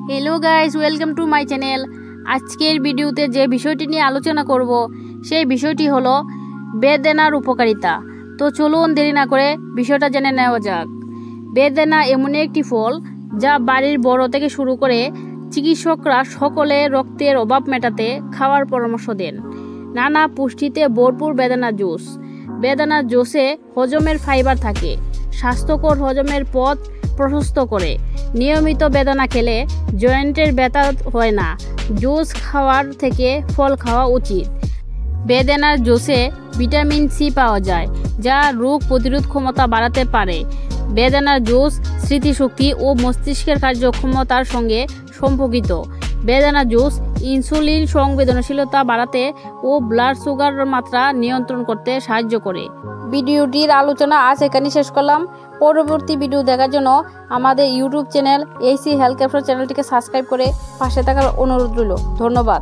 Hello guys, welcome to my channel. আজকের ভিডিওতে যে বিষয়টি নিয়ে আলোচনা করব সেই বিষয়টি হলো বেদানার উপকারিতা। তো চলুন দেরি না করে বিষয়টা জেনে নেওয়া যাক। বেদানা এমন একটি ফল যা বাড়ির বড় থেকে শুরু করে চিকিৎসকরা সকলে রক্তের অভাব মেটাতে খাওয়ার পরামর্শ দেন। নানা পুষ্টিতে ভরপুর বেদানা জুস। বেদানার জুসে হজমের ফাইবার থাকে, স্বাস্থ্যকর হজমের পথ প্রশস্ত করে। নিয়মিত বেদানা খেলে জয়েন্টের ব্যথা হয় না। জুস খাওয়ার থেকে ফল খাওয়া উচিত। বেদানার জুসে ভিটামিন সি পাওয়া যায়, যা রোগ প্রতিরোধ ক্ষমতা বাড়াতে পারে। বেদানার জুস স্মৃতিশক্তি ও মস্তিষ্কের কার্যক্ষমতার সঙ্গে সম্পর্কিত। বেদানা জুস ইনসুলিন সংবেদনশীলতা বাড়াতে ও ব্লাড সুগারের মাত্রা নিয়ন্ত্রণ করতে সাহায্য করে। ভিডিওটির আলোচনা আজ এখানে শেষ করলাম। পরবর্তী ভিডিও দেখার জন্য আমাদের YouTube channel AC health capsule চ্যানেলটিকে সাবস্ক্রাইব করে পাশে থাকার অনুরোধ রইল। ধন্যবাদ।